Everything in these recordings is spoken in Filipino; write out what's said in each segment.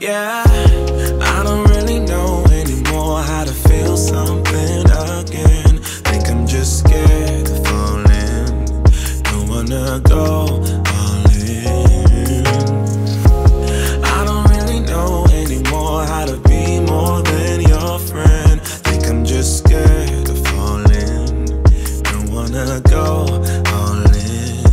Yeah, I don't really know anymore how to feel something again. Think I'm just scared of falling. Don't wanna go all in. I don't really know anymore how to be more than your friend. Think I'm just scared of falling. Don't wanna go all in.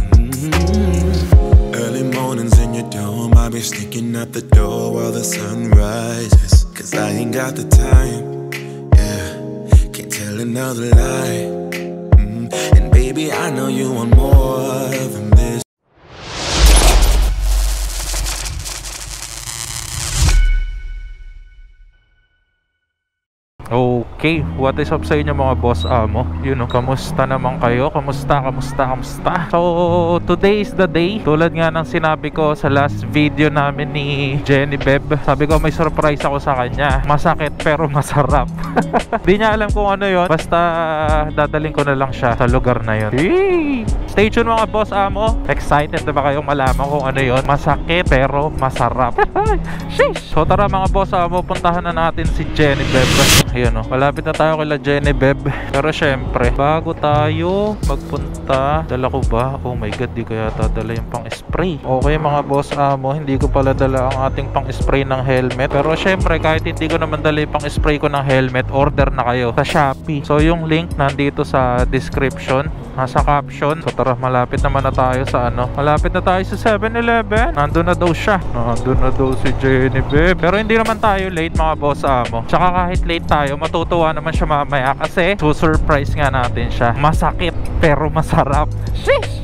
Early mornings in your dome, I'll be sneaking out the door while the sun rises. Cause I ain't got the time, yeah, can't tell another lie. And baby, I know you want more than this. Okay, what is up sa inyo mga boss amo? You know, kamusta naman kayo? Kamusta? So, today is the day. Tulad nga ng sinabi ko sa last video namin ni Jenny Beb, sabi ko may surprise ako sa kanya. Masakit pero masarap. Di niya alam kung ano yon. Basta dadaling ko na lang siya sa lugar na yon. Stay tuned mga boss amo. Excited na ba kayong malaman kung ano yon? Masakit pero masarap. Sheesh! So tara mga boss amo, puntahan na natin si Jenny Beb. Ayun o, malapit na tayo kila Jenny Beb. Pero syempre, bago tayo magpunta, dala ko ba? Oh my god, di ko yata dala yung pang spray. Okay mga boss amo, hindi ko pala dala ang ating pang spray ng helmet. Pero syempre, kahit hindi ko naman dala yung pang spray ko ng helmet, order na kayo sa Shopee. So yung link nandito sa description, nasa caption. So tara, malapit naman na tayo sa ano, malapit na tayo sa 7-Eleven. Nandun na daw siya, nandun na daw si Jenny Beb. Pero hindi naman tayo late mga boss amo. Tsaka kahit late tayo, matutuwa naman siya mamaya kasi susurprise nga natin siya. Masakit pero masarap. Sheesh!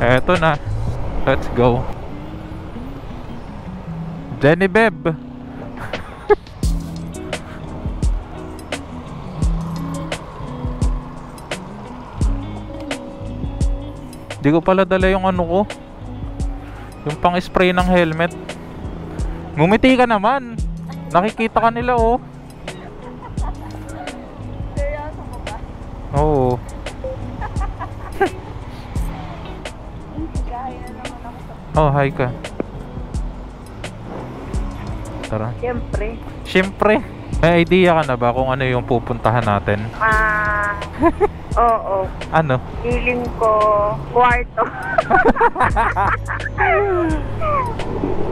Eto na, let's go Jenny Beb. Di ko pala dala yung ano ko, yung pang spray ng helmet. Ngumiti ka naman, nakikita ka nila oh. Seryoso mo ba? Oo. Oh, hi ka. Tara. Siyempre. May idea ka na ba kung ano yung pupuntahan natin? Oo. Ano? Feeling ko kwarto.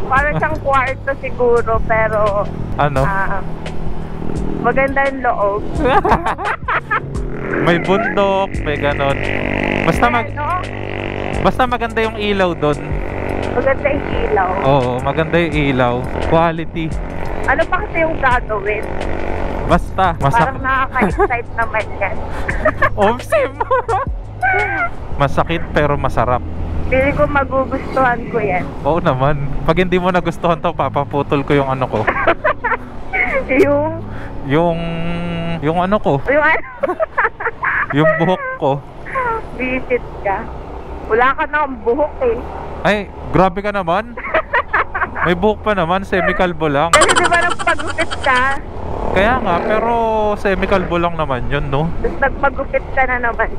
Parang siyang kwarto siguro, pero ano? maganda yung loob. May bundok, may ganon. Basta maganda yung ilaw doon. Maganda yung ilaw. Oo, maganda yung ilaw. Quality. Ano pa kasi yung gagawin? Basta parang nakaka-excite naman yan. Omsim! Masakit pero masarap. Feeling ko magugustuhan ko yan. Oo naman. Pag hindi mo nagustuhan to, papaputol ko yung ano ko. Yung ano ko. Yung ano? Yung buhok ko. Visit ka. Wala ka na ang buhok eh. Ay, grabe ka naman. May buhok pa naman, semi-kalbo lang. Kasi di ba nagpagupit ka? Kaya nga, pero semi-kalbo lang naman yun, no? Tapos nagpagupit ka na naman.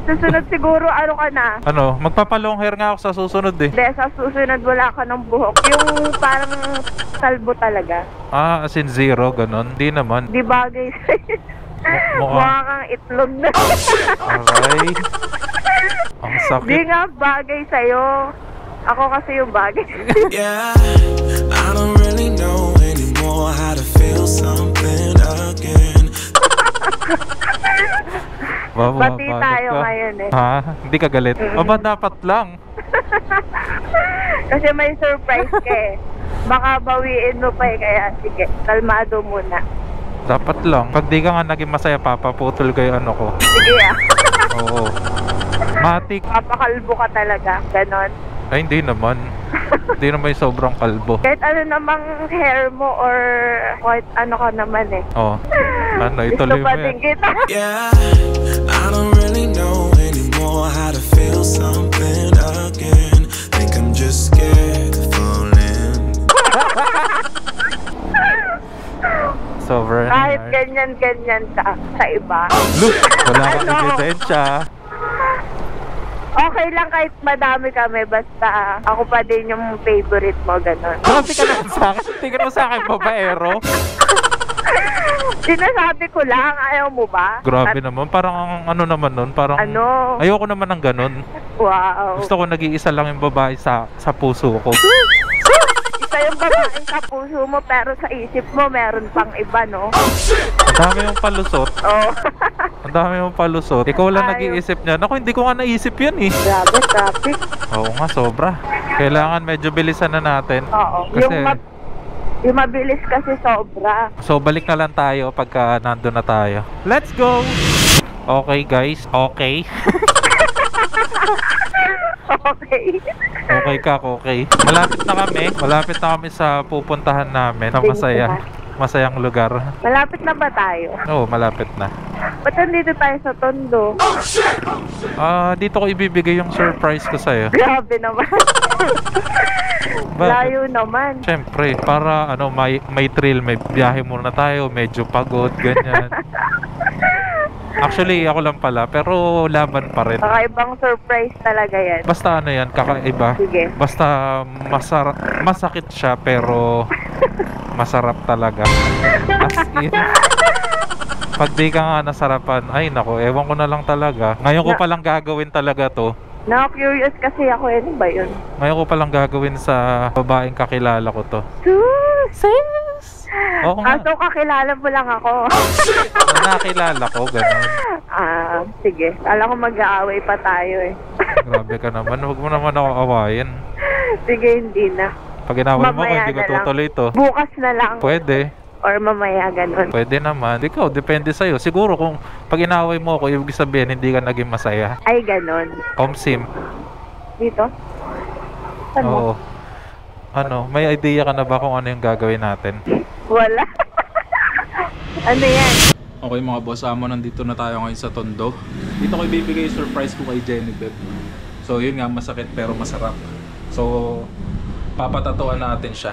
Susunod siguro, ano ka na? Ano, magpapalong hair nga ako sa susunod eh. Hindi, sa susunod wala ka ng buhok. Yung parang kalbo talaga. As in zero, ganon. Di naman. Di bagay sa'yo. Mukha kang itlog na. Aray. Ang sakit. Di nga bagay sa'yo. Ako kasi yung bagay. Yeah, I don't really know anymore how to feel something again. Bati tayo ngayon eh. Ha? Hindi ka galit? Aba, dapat lang. Kasi may surprise ka eh. Baka bawiin mo pa eh, kaya sige, kalmado muna. Dapat lang. Pag di ka nga naging masaya, papaputol ko yung ano ko. Sige Oo. Matik. Papakalbo ka talaga, ganon. Ay, hindi naman. Hindi naman yung sobrang kalbo. Kahit ano namang hair mo or kahit ano ka naman eh. Ano, ituloy mo yan. Kita. Yeah, I don't really know anymore how to feel something again. Think I'm just scared of falling. Sobrang Kahit ganyan-ganyan ka sa iba. Look, wala kang ebidensya. Okay. Okay lang kahit madami kami, basta ako pa din yung favorite mo, gano'n. Grabe ka naman sa akin. Tingin mo sa akin, babaero. Sinasabi ko lang, ayaw mo ba? Grabe naman. Parang ano naman nun. Parang Ano? ayoko naman ng ganun. Wow. Gusto ko nag-iisa lang yung babae sa puso ko. Isa yung babaeng sa puso mo, pero sa isip mo, meron pang iba, no? Ang dami mong palusot. Oh. Ang dami mong palusot. Ikaw lang Ayaw. nag-iisip niyan. Ako, hindi ko nga naisip yan eh. Grabe, traffic. Oo nga, sobra. Kailangan medyo bilisan na natin. Oo. Kasi, Yung mabilis kasi sobra. so balik na lang tayo pagka nandun na tayo. Let's go! Okay guys, okay. Okay. Okay ka, okay. Malapit na kami sa pupuntahan namin na masayang lugar. Malapit na ba tayo? Oo, malapit na. Ba't nandito tayo sa Tondo? Dito ko ibibigay yung surprise ko sa'yo. Grabe naman. Bakit? Layo naman. Siyempre, para ano, may thrill, may biyahe muna tayo, medyo pagod, ganyan. Actually, ako lang pala, pero laban pa rin. Kakaibang surprise talaga yan. Basta ano yan, kakaiba. Sige. Basta masakit siya, pero masarap talaga. As in, pag di ka nga nasarapan, ay nako, ewan ko na lang talaga. Ngayon ko palang gagawin talaga to. Na-curious kasi ako, ano ba yun? Ngayon ko palang gagawin sa babaeng kakilala ko to. Sus! Oo nga, So kakilala mo lang ako. nakilala ko, ganun. Sige. Alam ko mag-aaway pa tayo eh. Grabe ka naman, huwag mo naman ako awayin. Sige, hindi na. Pag inawal mo ko, Mamaya hindi ko na lang. tutuloy to. Bukas na lang. Pwede. Or mamaya, ganun. Pwede naman. Ikaw, depende sa'yo. Siguro kung pag inaway mo ako, ibig sabihin hindi ka naging masaya. Ay, ganun. Omsim. Dito? Saan mo? Oo. Ano, may idea ka na ba kung ano yung gagawin natin? Wala. Ano yan? Okay mga boss, nandito na tayo ngayon sa Tondo. Dito ko ibibigay yung surprise ko kay Genevieve. So yun nga, masakit pero masarap. So, papatatuan natin siya.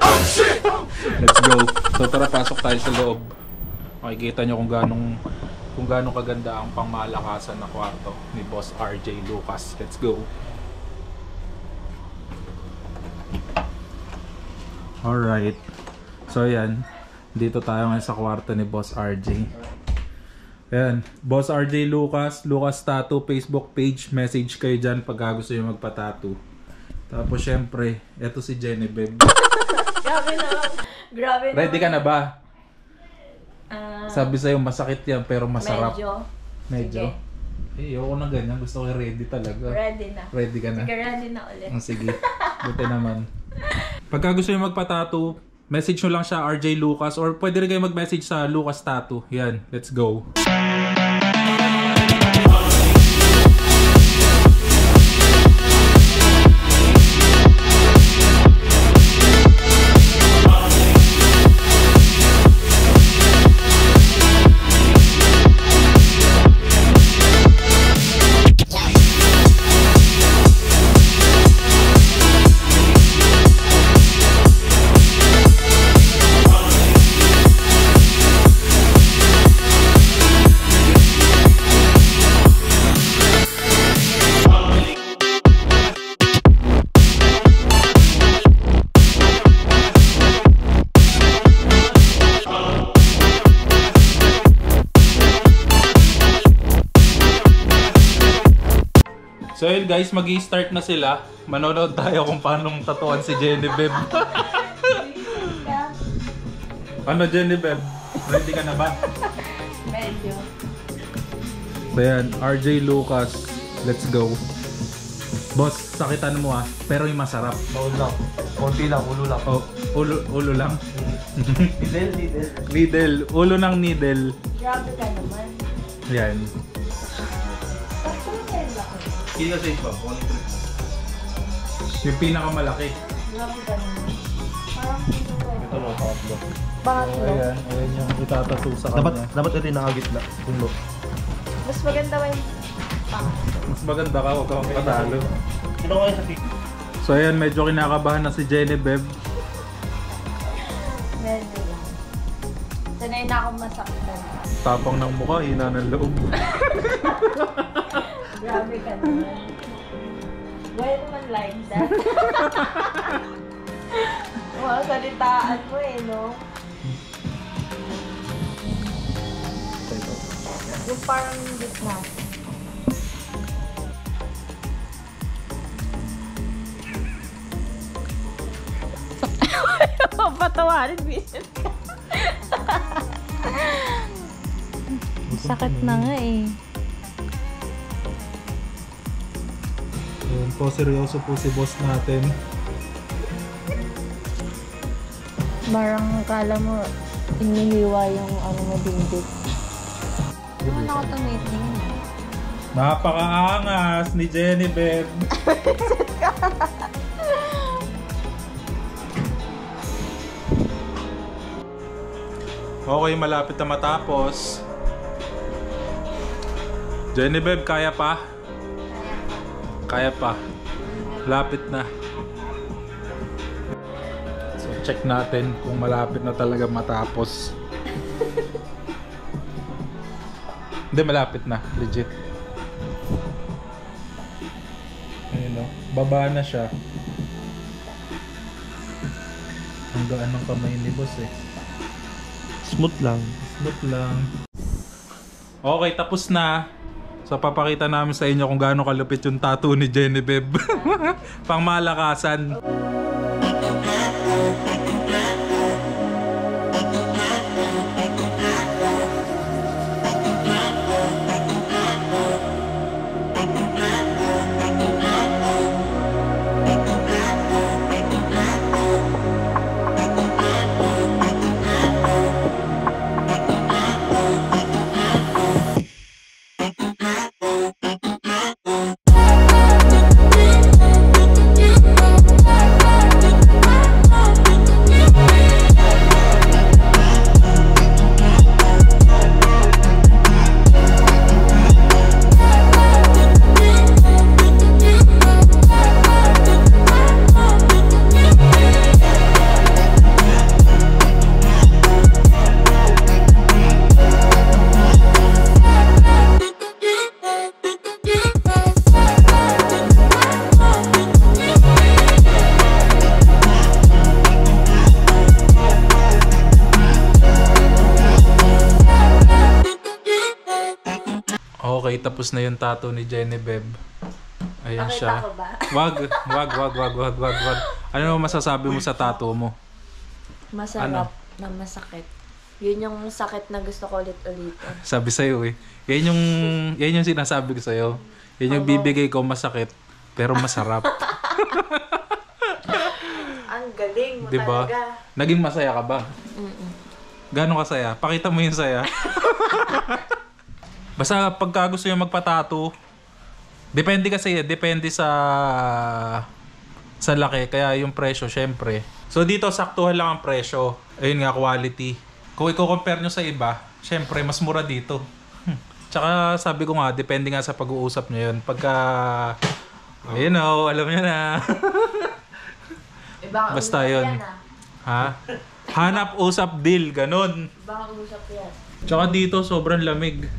Let's go. So tara, pasok tayo sa loob. Makikita nyo kung gaano kaganda ang pangmalakasan na kwarto ni Boss RJ Lucas. Let's go. Alright. So yan, dito tayo ngayon sa kwarto ni Boss RJ. Ayan, Boss RJ Lucas, Lucas Tattoo Facebook page. Message kayo dyan pag gusto nyo magpa-tattoo. Tapos syempre, eto si Genevieve. Grabe na. Grabe na. Ready ka na ba? Sabi sa'yo masakit yan pero masarap. Medyo. Sige. Ayoko na ganyan. Gusto ko ready talaga. Ready na. Ready ka na? Sige, ready na ulit. Sige. Buti naman. Pagka gusto nyo magpa-tattoo, message nyo lang siya RJ Lucas or pwede rin kayo mag-message sa Lucas Tattoo. Yan, let's go. So yun guys, mag-i-start na sila. Manonood tayo kung paano tatuan si Genevieve. Ano Genevieve? Ready ka na ba? Medyo. So yan, RJ Lucas. Let's go. Boss, sakitan mo pero yung masarap. Bawal lang. Konti lang, ulo lang. Oh, ulo lang. Needle. Needle, ulo ng needle. Grabe ka naman. Yan. Bakit mo kayo laki? Hindi ka safe ba? Yung pinakamalaki. Grabe ka naman. Parang dito kayo. Ito mo, pangatlo. Pangatlo. Ayan yung itatatu sa Dapat ito yung nakagitna. Puno. Mas maganda ba yung pangatlo? Mas maganda ka, huwag kang patalo. Sino kayo sa pick? So ayan, medyo kinakabahan na si Genevieve. Medyo lang. Sanay na akong masaktan. Tapang ng mukha, hina ng loob. Grabe ka naman. Why naman like that? Mga salitaan mo eh, no? Yung parang gitna. Patawarin, bisit ka. Sakit na nga eh. Ayan po, seryoso po si boss natin. Parang kala mo, iniliwa yung ano mo dingding. Ano na ako tumiting? Napakaangas ni Genevieve. Okay, malapit na matapos. Genevieve, kaya pa? Kaya pa. Lapit na. So, check natin kung malapit na talaga matapos. Hindi, malapit na. Legit. Ayun o. Baba na siya. Ang gaan ng kamay ni boss eh. Smooth lang. Smooth lang. Okay, tapos na. So papakita namin sa inyo kung gaano kalupit yung tattoo ni Genevieve. Pang malakasan. Okay, tapos na yung tattoo ni Genevieve. Ayan siya. Nakita ko ba? Wag. Ano masasabi mo sa tattoo mo? Masarap na masakit. Yun yung sakit na gusto ko ulit-ulitin. Sabi sa'yo eh. Yan yung sinasabi ko sa'yo. Yan yung bibigay ko masakit, pero masarap. Ang galing mo Diba? talaga. Naging masaya ka ba? Gano'ng kasaya? Pakita mo yung saya. Basta pagka gusto nyo magpa-tattoo, depende sa laki, kaya yung presyo syempre. So dito saktuhan lang ang presyo. Ayun nga, quality. Kung i-compare nyo sa iba, syempre mas mura dito. Tsaka sabi ko nga, depende nga sa pag-uusap nyo yun. Pagka, you know, alam nyo na. Ibang Basta usap yun. yan Ha? Hanap, usap, deal, ganun. Ibang usap yan. Tsaka dito, sobrang lamig.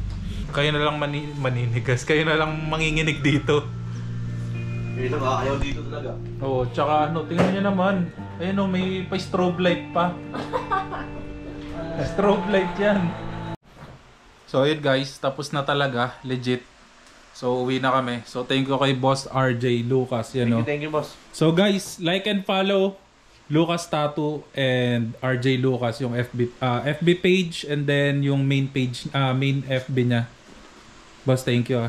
Kayo na lang maninigas. Kayo na lang manginginig dito. Yun lang, ayaw dito talaga. Oo, tsaka ano, tingnan nyo naman. Ayun o, may pa-strobe light pa. Strobe light yan. So ayun guys, tapos na talaga. Legit. So uwi na kami. So thank you kay Boss RJ Lucas. Yan, Thank you, boss. So guys, like and follow Lucas Tattoo and RJ Lucas, yung FB page, and then yung main page, main FB niya. Boss, thank you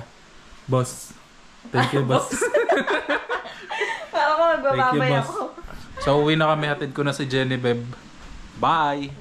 Boss. Thank you, boss. Ako, magbababay Thank you, boss. ako. So uwi na kami, hatid ko na si Genevieve. Bye!